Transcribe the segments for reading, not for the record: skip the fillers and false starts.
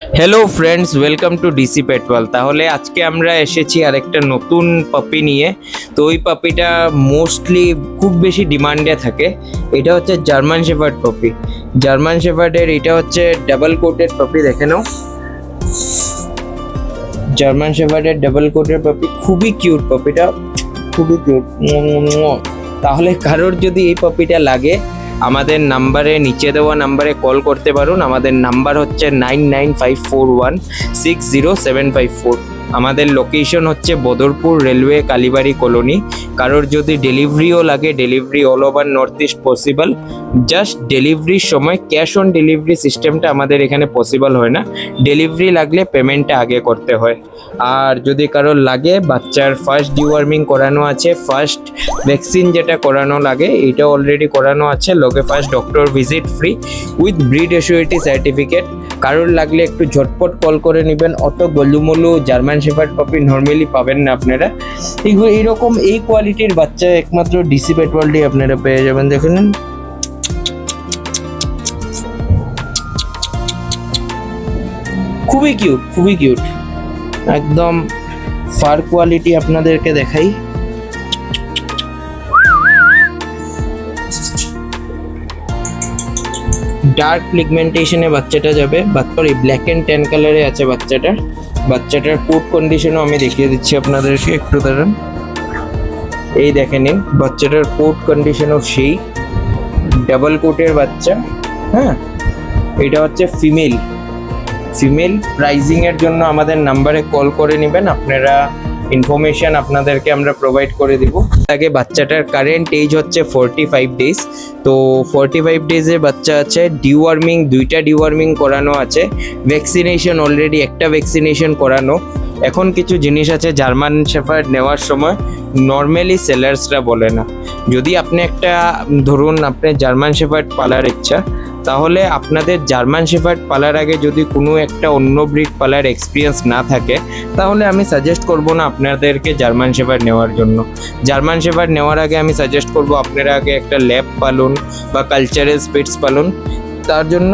Hello friends, welcome to DC Petwal. তাহলে আজকে আমরা এসেছি আরেকটা নতুন পাপি নিয়ে। তো ওই পাপিটা মোস্টলি খুব বেশি ডিমান্ডে থাকে। এটা হচ্ছে জার্মান শেফার্ড পাপি। জার্মান শেফার্ডের এটা হচ্ছে ডাবল কোটেড পাপি, দেখে নাও। জার্মান শেফার্ডের ডাবল কোটেড পাপি, খুবই কিউট পাপিটা, খুবই কিউট। তাহলে কারোর যদি এই পাপিটা লাগে, আমাদের নাম্বারে, নিচে দেওয়া নাম্বারে কল করতে পারুন। আমাদের নাম্বার হচ্ছে 9954160754। আমাদের লোকেশন হচ্ছে বদরপুর রেলওয়ে কালীবাড়ি কলোনি। কারোর যদি ডেলিভারিও লাগে, delivery all over north east possible. Just ডেলিভারির সময় ক্যাশ অন ডেলিভারি সিস্টেমটা আমাদের এখানে পসিবল হয় না। ডেলিভারি লাগলে পেমেন্টটা আগে করতে হয়। আর যদি কারোর লাগে, বাচ্চার ফার্স্ট ডিওয়ার্মিং করানো আছে, ফার্স্ট ভ্যাকসিন যেটা করানো লাগে এটা অলরেডি করানো আছে, লগে first doctor visit free with breed assurity certificate. কারোর লাগলে একটু ঝটপট কল করে নেবেন। অত গলুমলু জার্মান শেফার্ড পাপি নর্মালি পাবেন না আপনারা। এইরকম এই কোয়ালিটির বাচ্চা একমাত্র ডিসি পেটওয়ার্ল্ডে আপনারা পেয়ে যাবেন। দেখুন, খুবই কিউট, খুবই কিউট একদম। ফার কোয়ালিটি আপনাদেরকে দেখাই। ডার্ক পিগমেন্টেশনে বাচ্চাটা যাবে, সরি ব্ল্যাক অ্যান্ড ট্যান কালারে আছে বাচ্চাটার কোট কন্ডিশনও আমি দেখিয়ে দিচ্ছি আপনাদেরকে, একটু দাঁড়ান। এই দেখে নিন, বাচ্চাটার কোট কন্ডিশনও সেই ডাবল কোটের বাচ্চা। হ্যাঁ, এটা হচ্ছে ফিমেল। প্রাইজিং এর জন্য আমাদের নাম্বারে কল করে নেবেন আপনারা। ইনফরমেশন আপনাদেরকে আমরা প্রোভাইড করে দিব। আগে বাচ্চাটার কারেন্ট এজ হচ্ছে 45 ডেজ। তো 45 ডেজের বাচ্চা আছে। ডিওয়ার্মিং, দুইটা ডিওয়ার্মিং করানো আছে। ভ্যাকসিনেশন অলরেডি একটা ভ্যাকসিনেশন করানো। এখন কিছু জিনিস আছে জার্মান শেফার্ড নেওয়ার সময় নর্মালি সেলার্সরা বলে না। যদি আপনি একটা, ধরুন আপনি জার্মান শেফার্ড পালার ইচ্ছা, তাহলে আপনাদের জার্মান শেফার্ড পালার আগে যদি কোনো একটা অন্য ব্রিড পালার এক্সপিরিয়েন্স না থাকে, তাহলে আমি সাজেস্ট করব না আপনাদেরকে জার্মান শেফার্ড নেওয়ার জন্য। জার্মান শেফার্ড নেওয়ার আগে আমি সাজেস্ট করব আপনারা আগে একটা ল্যাব পালুন বা কালচারাল স্পিটস পালুন। তার জন্য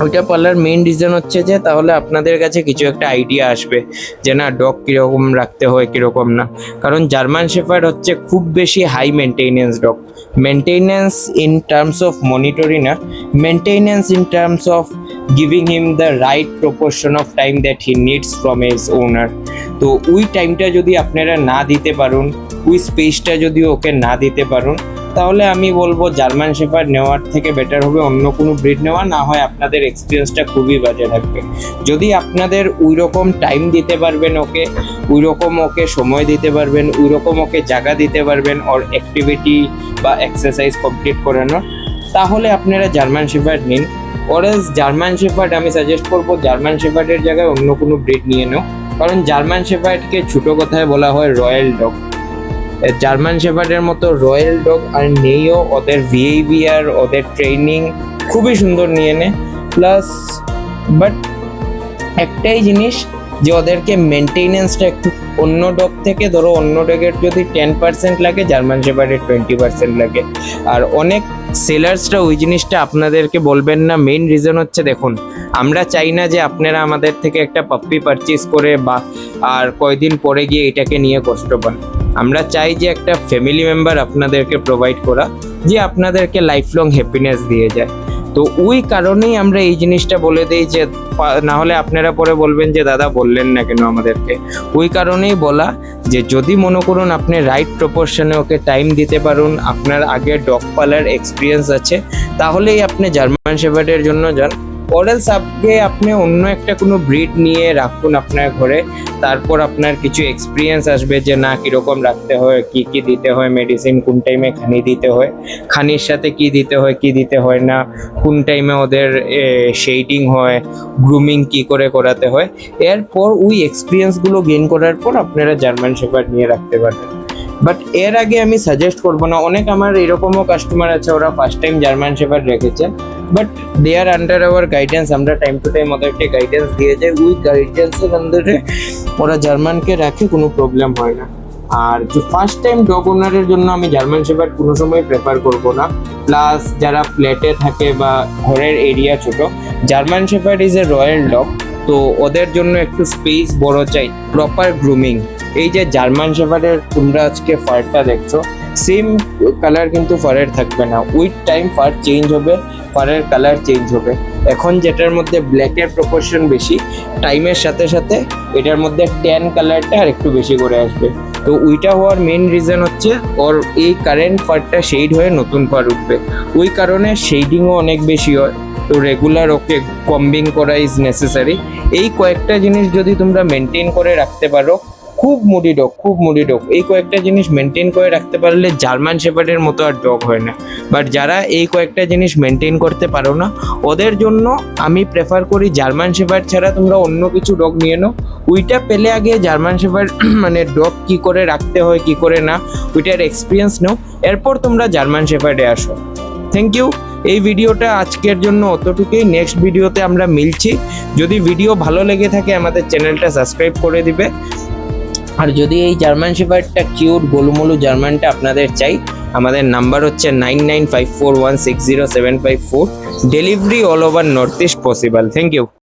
ওইটা পালার মেইন রিজন হচ্ছে যে তাহলে আপনাদের কাছে কিছু একটা আইডিয়া আসবে যে না, ডগ কীরকম রাখতে হয় কীরকম না। কারণ জার্মান শেফার্ড হচ্ছে খুব বেশি high maintenance dog. Maintenance in terms of monitoring না, maintenance in terms of giving him the right proportion of time that he needs from his owner. তো ওই টাইমটা যদি আপনারা না দিতে পারুন, ওই স্পেসটা যদি ওকে না দিতে পারুন, তাহলে আমি বলবো জার্মান শেফার্ড নেওয়ার থেকে বেটার হবে অন্য কোনো ব্রিড নেওয়া। না হয় আপনাদের এক্সপিরিয়েন্সটা খুবই বাজে থাকবে। যদি আপনাদের ওই রকম টাইম দিতে পারবেন ওকে, ওই রকম ওকে সময় দিতে পারবেন, ওই রকম ওকে জায়গা দিতে পারবেন ওর অ্যাক্টিভিটি বা এক্সারসাইজ কমপ্লিট করানোর, তাহলে আপনারা জার্মান শেফার্ড নিন। ওরাস জার্মান শেফার্ড আমি সাজেস্ট করবো জার্মান শেফার্ডের জায়গায় অন্য কোনো ব্রিড নিয়ে নাও। কারণ জার্মান শেফার্ডকে ছোটো কথায় বলা হয় রয়্যাল ডগ। জার্মান শেফার্ডের মতো রয়্যাল ডগ আর নেইও। ওদের বিহেভিয়ার, ওদের ট্রেনিং খুবই সুন্দর নিয়ে নে। প্লাস বাট একটাই জিনিস যে ওদেরকে মেনটেনেন্সটা একটু অন্য ডগ থেকে, ধরো অন্য ডগের যদি 10% লাগে, জার্মান শেফার্ডের 20% লাগে। আর অনেক সেলার্সরা ওই জিনিসটা আপনাদেরকে বলবেন না। মেইন রিজন হচ্ছে, দেখুন আমরা চাই না যে আপনারা আমাদের থেকে একটা পাপ্পি পারচেজ করে বা আর কয়দিন পরে গিয়ে এটাকে নিয়ে কষ্ট পান। আমরা চাই যে একটা ফ্যামিলি মেম্বার আপনাদেরকে প্রোভাইড করা, যে আপনাদেরকে লাইফ লং হ্যাপিনেস দিয়ে যায়। তো ওই কারণেই আমরা এই জিনিসটা বলে দিই, যে না হলে আপনারা পরে বলবেন যে দাদা বললেন না কেন আমাদেরকে। ওই কারণেই বলা যে যদি মনে করুন আপনি রাইট প্রপোর্শনে ওকে টাইম দিতে পারুন, আপনার আগে ডগ পালার এক্সপিরিয়েন্স আছে, তাহলেই আপনি জার্মান শেফার্ডের জন্য যান। অরেলস আপনি অন্য একটা কোনো ব্রিড নিয়ে রাখুন আপনার ঘরে। তারপর আপনার কিছু এক্সপিরিয়েন্স আসবে যে না, কীরকম রাখতে হয়, কি কি দিতে হয়, মেডিসিন কোন টাইমে খানি দিতে হয়, খানির সাথে কি দিতে হয় কি দিতে হয় না, কোন টাইমে ওদের শেডিং হয়, গ্রুমিং কি করে করাতে হয়। এরপর ওই এক্সপিরিয়েন্সগুলো গেইন করার পর আপনারা জার্মান শেফার্ড নিয়ে রাখতে পারবেন। বাট এর আগে আমি সাজেস্ট করবো না। অনেক আমার এরকমও কাস্টমার আছে, ওরা ফার্স্ট টাইম জার্মান শেফার্ড রেখেছে, but they are under our guidance. আমরা টাইম টু টাইম ওদেরকে গাইডেন্স দিয়ে যাই। ওই গাইডেন্সের আন্ডারে ওরা জার্মানকে রাখে, কোনো প্রবলেম হয় না। আর যে ফার্স্ট টাইম ডগ ওনারের জন্য আমি জার্মান শেফার্ড কোনো সময় প্রেফার করব না। প্লাস যারা ফ্ল্যাটে থাকে বা ঘরের এরিয়া ছোট, German shepherd is a royal dog, তো ওদের জন্য একটু স্পেস বড় চাই, প্রপার গ্রুমিং। এই যে জার্মান শেফার্ডের তোমরা আজকে ফারটা দেখছো, সেম কালার কিন্তু ফারের থাকবে না, উইথ টাইম ফার চেঞ্জ হবে, ফারের কালার চেঞ্জ হবে। এখন যেটার মধ্যে ব্ল্যাকের প্রপোর্শন বেশি, টাইমের সাথে সাথে এটার মধ্যে ট্যান কালারটা আর একটু বেশি করে আসবে। তো ওইটা হওয়ার মেন রিজন হচ্ছে ওর এই কারেন্ট ফারটা শেড হয়ে নতুন ফার উঠবে, ওই কারণে শেডিংও অনেক বেশি হয়। তো রেগুলার ওকে কম্বিং করা ইজ নেসেসারি। এই কয়েকটা জিনিস যদি তোমরা মেনটেন করে রাখতে পারো, খুব মুডি ডগ, খুব মুডি ডগ, এই কয়েকটা জিনিস মেনটেন করে রাখতে পারলে জার্মান শেফার্ডের মতো আর ডগ হয় না। বাট যারা এই কয়েকটা জিনিস মেনটেন করতে পারো না, ওদের জন্য আমি প্রেফার করি জার্মান শেফার্ড ছাড়া তোমরা অন্য কিছু ডগ নিয়ে নাও। ওইটা পেলে আগে জার্মান শেফার্ড মানে ডগ কি করে রাখতে হয় কি করে না, ওইটার এক্সপিরিয়েন্স নাও, এরপর তোমরা জার্মান শেফার্ডে আসো। Thank you. এই ভিডিওটা আজকের জন্য অতটুকুই, নেক্সট ভিডিওতে আমরা মিলছি। যদি ভিডিও ভালো লেগে থাকে আমাদের চ্যানেলটা সাবস্ক্রাইব করে দিবে। আর যদি এই জার্মান শেফার্ডটা কিউট গোলুমোলু জার্মানটা আপনাদের চাই, আমাদের নাম্বার হচ্ছে 9954160754। Delivery all over north east possible. Thank you.